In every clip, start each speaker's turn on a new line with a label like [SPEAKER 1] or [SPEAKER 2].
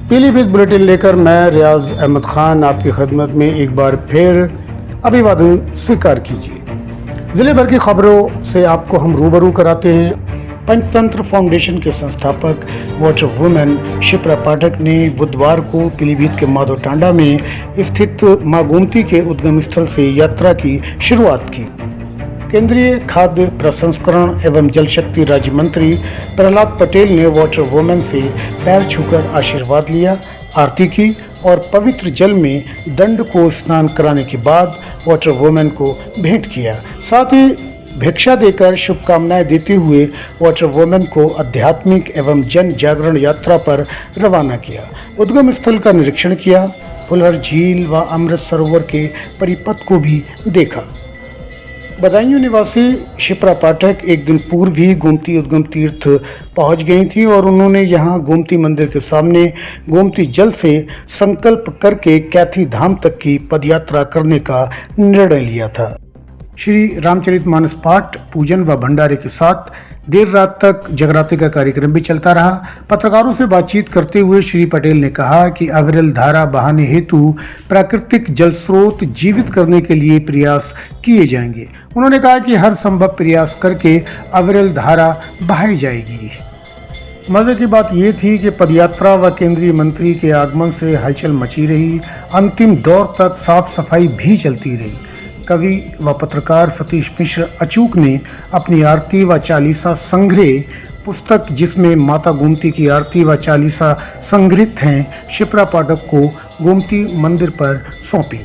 [SPEAKER 1] Pilibhit bulletin लेकर मैं रियाज अहमद खान आपकी खिदमत में एक बार फिर अभिवादन स्वीकार कीजिए। जिले भर की खबरों से आपको हम रूबरू कराते हैं। पंचतंत्र फाउंडेशन के संस्थापक वाटर वुमेन शिप्रा पाठक ने बुधवार को पीलीभीत के माधव टांडा में स्थित मां गोमती के उद्गम स्थल से यात्रा की शुरुआत की। केंद्रीय खाद्य प्रसंस्करण एवं जल शक्ति राज्य मंत्री प्रहलाद पटेल ने वाटर वुमेन से पैर छूकर आशीर्वाद लिया, आरती की और पवित्र जल में दंड को स्नान कराने के बाद वाटर वुमेन को भेंट किया। साथ ही भिक्षा देकर शुभकामनाएं देते हुए वाटर वुमेन को आध्यात्मिक एवं जन जागरण यात्रा पर रवाना किया। उद्गम स्थल का निरीक्षण किया, फुलहर झील व अमृत सरोवर के परिपथ को भी देखा। बदायूं निवासी शिप्रा पाठक एक दिन पूर्व ही गोमती उद्गम तीर्थ पहुंच गई थी और उन्होंने यहां गोमती मंदिर के सामने गोमती जल से संकल्प करके कैथी धाम तक की पदयात्रा करने का निर्णय लिया था। श्री रामचरितमानस पाठ, पूजन व भंडारे के साथ देर रात तक जगराते का कार्यक्रम भी चलता रहा। पत्रकारों से बातचीत करते हुए श्री पटेल ने कहा कि अविरल धारा बहाने हेतु प्राकृतिक जल स्रोत जीवित करने के लिए प्रयास किए जाएंगे। उन्होंने कहा कि हर संभव प्रयास करके अविरल धारा बहाई जाएगी। मजे की बात ये थी कि पदयात्रा व केंद्रीय मंत्री के आगमन से हलचल मची रही। अंतिम दौर तक साफ सफाई भी चलती रही। कवि व पत्रकार सतीश मिश्र अचूक ने अपनी आरती व चालीसा संग्रह पुस्तक, जिसमें माता गोमती की आरती व चालीसा संग्रहित हैं, शिप्रा पाठक को गोमती मंदिर पर सौंपी।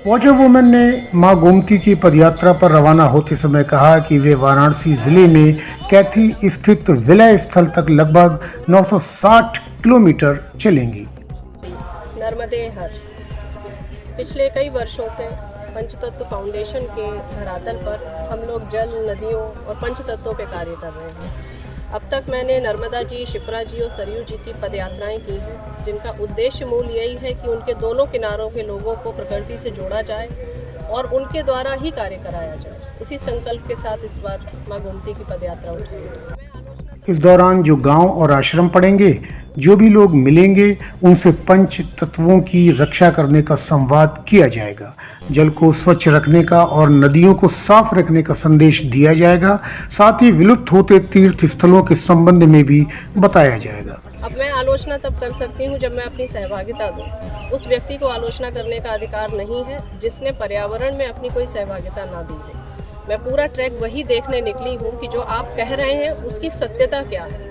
[SPEAKER 1] वाटर वुमेन ने मां गोमती की पदयात्रा पर रवाना होते समय कहा कि वे वाराणसी जिले में कैथी स्थित विलय स्थल तक लगभग 960 किलोमीटर चलेंगी।
[SPEAKER 2] नर्मदे हर पिछले कई वर्षों से पंचतत्व फाउंडेशन के धरातल पर हम लोग जल, नदियों और पंचतत्वों पे कार्य कर रहे हैं। अब तक मैंने नर्मदा जी, शिप्रा जी और सरयू जी की पदयात्राएं की हैं, जिनका उद्देश्य मूल यही है कि उनके दोनों किनारों के लोगों को प्रकृति से जोड़ा जाए और उनके द्वारा ही कार्य कराया जाए। उसी संकल्प के साथ इस बार मां गोमती की पदयात्रा उठाई।
[SPEAKER 1] इस दौरान जो गांव और आश्रम पड़ेंगे, जो भी लोग मिलेंगे, उनसे पंच तत्वों की रक्षा करने का संवाद किया जाएगा। जल को स्वच्छ रखने का और नदियों को साफ रखने का संदेश दिया जाएगा। साथ ही विलुप्त होते तीर्थ स्थलों के संबंध में भी बताया जाएगा।
[SPEAKER 2] अब मैं आलोचना तब कर सकती हूँ जब मैं अपनी सहभागिता दूँ। उस व्यक्ति को आलोचना करने का अधिकार नहीं है जिसने पर्यावरण में अपनी कोई सहभागिता ना दी है। मैं पूरा ट्रैक वही देखने निकली हूँ कि जो आप कह रहे हैं उसकी सत्यता क्या है।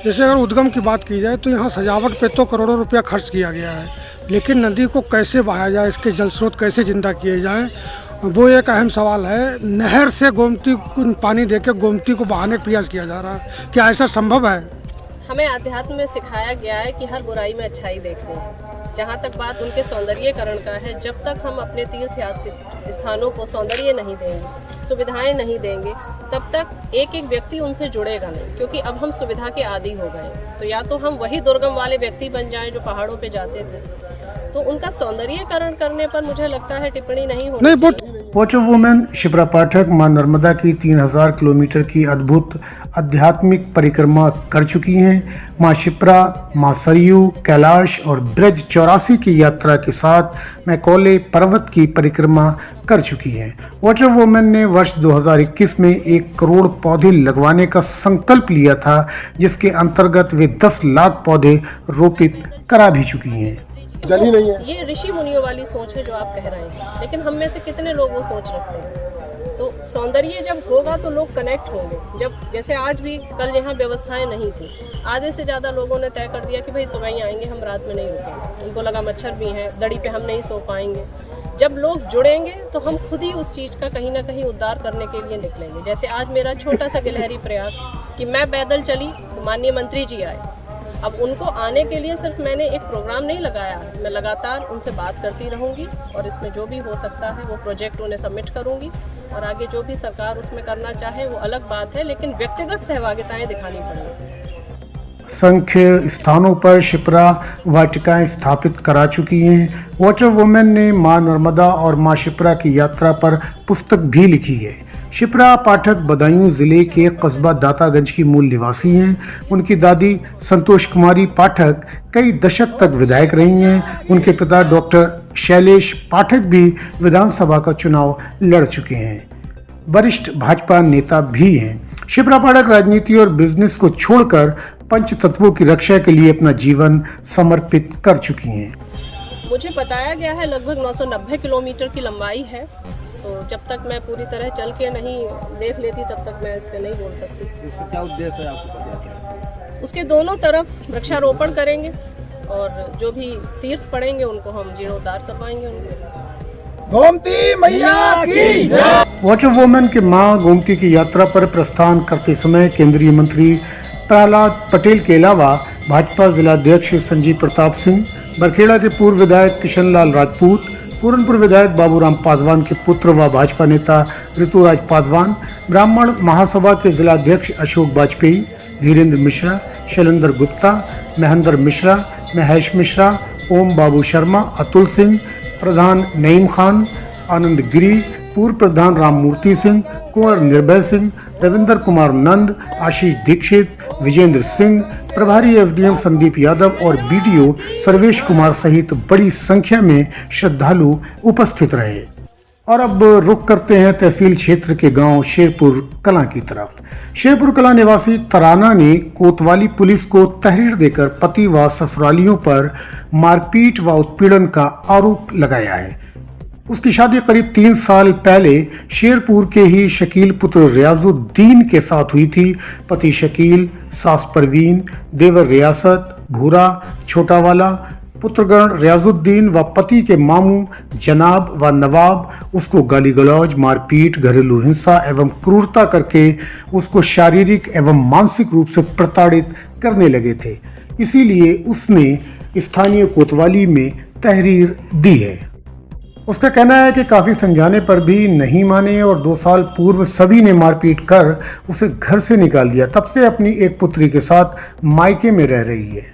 [SPEAKER 3] जैसे अगर उद्गम की बात की जाए तो यहाँ सजावट पे तो करोड़ों रुपया खर्च किया गया है, लेकिन नदी को कैसे बहाया जाए, इसके जल स्रोत कैसे जिंदा किए जाएं, वो एक अहम सवाल है। नहर से गोमती को पानी देकर गोमती को बहाने का प्रयास किया जा रहा है, क्या ऐसा संभव है?
[SPEAKER 2] हमें अध्यात्म में सिखाया गया है कि हर बुराई में अच्छाई देखनी है। जहाँ तक बात उनके सौंदर्यीकरण का है, जब तक हम अपने तीर्थ यात्री स्थानों को सौंदर्य नहीं देंगे, सुविधाएं नहीं देंगे, तब तक एक एक व्यक्ति उनसे जुड़ेगा नहीं, क्योंकि अब हम सुविधा के आदी हो गए। तो या तो हम वही दुर्गम वाले व्यक्ति बन जाएं जो पहाड़ों पे जाते थे, तो उनका सौंदर्यीकरण करने पर मुझे लगता है टिप्पणी नहीं होनी चाहिए।
[SPEAKER 1] वाटर वुमेन शिप्रा पाठक मां नर्मदा की 3000 किलोमीटर की अद्भुत आध्यात्मिक परिक्रमा कर चुकी हैं। मां शिप्रा, मां सरयू, कैलाश और ब्रज 84 की यात्रा के साथ मैकौले पर्वत की परिक्रमा कर चुकी हैं। वाटर वुमेन ने वर्ष 2021 में 1 करोड़ पौधे लगवाने का संकल्प लिया था, जिसके अंतर्गत वे 10 लाख पौधे रोपित करा भी चुकी हैं।
[SPEAKER 3] जल ही नहीं है।
[SPEAKER 2] ये ऋषि मुनियों वाली सोच है जो आप कह रहे हैं, लेकिन हम में से कितने लोग वो सोच रखते हैं। तो सौंदर्य जब होगा तो लोग कनेक्ट होंगे। जब जैसे आज भी कल यहाँ व्यवस्थाएं नहीं थी, आधे से ज़्यादा लोगों ने तय कर दिया कि भाई सुबह ही आएंगे, हम रात में नहीं रुकेंगे। उनको लगा मच्छर भी हैं, दड़ी पे हम नहीं सो पाएंगे। जब लोग जुड़ेंगे तो हम खुद ही उस चीज़ का कहीं ना कहीं उद्धार करने के लिए निकलेंगे। जैसे आज मेरा छोटा सा गिलहरी प्रयास कि मैं पैदल चली, माननीय मंत्री जी आए। अब उनको आने के लिए सिर्फ मैंने एक प्रोग्राम नहीं लगाया, मैं लगातार उनसे बात करती रहूंगी और इसमें जो भी हो सकता है वो प्रोजेक्ट उन्हें सबमिट करूंगी और आगे जो भी सरकार उसमें करना चाहे वो अलग बात है, लेकिन व्यक्तिगत सहभागिताएं दिखानी पड़ेगी।
[SPEAKER 1] असंख्य स्थानों पर शिप्रा वाटिकाएं स्थापित करा चुकी हैं। वाटर वुमेन ने मां नर्मदा और मां शिप्रा की यात्रा पर पुस्तक भी लिखी है। शिप्रा पाठक बदायूं जिले के कस्बा दातागंज की मूल निवासी हैं। उनकी दादी संतोष कुमारी पाठक कई दशक तक विधायक रही हैं। उनके पिता डॉक्टर शैलेश पाठक भी विधानसभा का चुनाव लड़ चुके हैं, वरिष्ठ भाजपा नेता भी हैं। शिप्रा पाठक राजनीति और बिजनेस को छोड़कर पंच तत्वों की रक्षा के लिए अपना जीवन समर्पित कर चुकी हैं।
[SPEAKER 2] मुझे बताया गया है लगभग 990 किलोमीटर की लंबाई है, तो जब तक मैं पूरी तरह चल के नहीं देख लेती तब तक मैं इस पर नहीं बोल सकती।
[SPEAKER 4] इसका क्या उद्देश्य है आपको?
[SPEAKER 2] उसके दोनों तरफ वृक्षारोपण करेंगे और जो भी तीर्थ पड़ेंगे उनको हम जीर्णोद्धार करवाएंगे उनको।
[SPEAKER 4] गोमती मैया की जय।
[SPEAKER 1] वाटर वुमेन के मां गोमती की यात्रा पर प्रस्थान करते समय केंद्रीय मंत्री प्रहलाद पटेल के अलावा भाजपा जिलाध्यक्ष संजीव प्रताप सिंह, बरखेड़ा के पूर्व विधायक किशनलाल राजपूत, पूरनपुर विधायक बाबूराम पासवान के पुत्र व भाजपा नेता ऋतुराज पासवान, ब्राह्मण महासभा के जिलाध्यक्ष अशोक वाजपेयी, धीरेन्द्र मिश्रा, शैलेंद्र गुप्ता, महेंद्र मिश्रा, महेश मिश्रा, ओम बाबू शर्मा, अतुल सिंह, प्रधान नईम खान, आनंद गिरी, पूर्व प्रधान राममूर्ति सिंह, कुंवर निर्भय सिंह, रविंदर कुमार नंद, आशीष दीक्षित, विजेंद्र सिंह, प्रभारी एसडीएम संदीप यादव और बीडीओ सर्वेश कुमार सहित बड़ी संख्या में श्रद्धालु उपस्थित रहे। और अब रुख करते हैं तहसील क्षेत्र के गांव शेरपुर कलां की तरफ। शेरपुर कलां निवासी तराना ने कोतवाली पुलिस को तहरीर देकर पति व ससुरालियों पर मारपीट व उत्पीड़न का आरोप लगाया है। उसकी शादी करीब 3 साल पहले शेरपुर के ही शकील पुत्र रियाजुद्दीन के साथ हुई थी। पति शकील, सास परवीन, देवर रियासत, भूरा, छोटावाला, पुत्रगण रियाजुद्दीन व पति के मामू जनाब व नवाब उसको गाली गलौज, मारपीट, घरेलू हिंसा एवं क्रूरता करके उसको शारीरिक एवं मानसिक रूप से प्रताड़ित करने लगे थे। इसीलिए उसने स्थानीय कोतवाली में तहरीर दी है। उसका कहना है कि काफ़ी समझाने पर भी नहीं माने और 2 साल पूर्व सभी ने मारपीट कर उसे घर से निकाल दिया। तब से अपनी एक पुत्री के साथ मायके में रह रही है।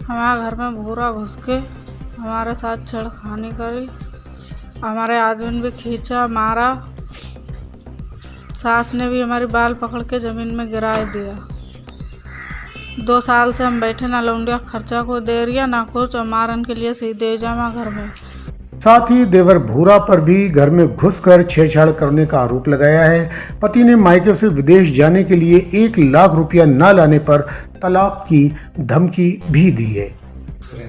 [SPEAKER 5] हमारे घर में भूरा घुस के हमारे साथ छेड़खानी करी, हमारे आदमी भी खींचा, मारा। सास ने भी हमारी बाल पकड़ के ज़मीन में गिरा दिया। 2 साल से हम बैठे, ना लौंडिया खर्चा को दे रही है ना कुछ, और मारन के लिए सीधे जामा घर में।
[SPEAKER 1] साथ ही देवर भूरा पर भी घर में घुसकर छेड़छाड़ करने का आरोप लगाया है। पति ने मायके से विदेश जाने के लिए 1 लाख रुपया न लाने पर तलाक की धमकी भी दी है।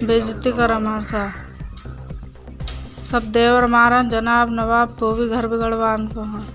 [SPEAKER 5] बेइज्जती कर हमारे साथ सब देवर मारन, जनाब नवाब तो भी घर बिगड़वान को हैं।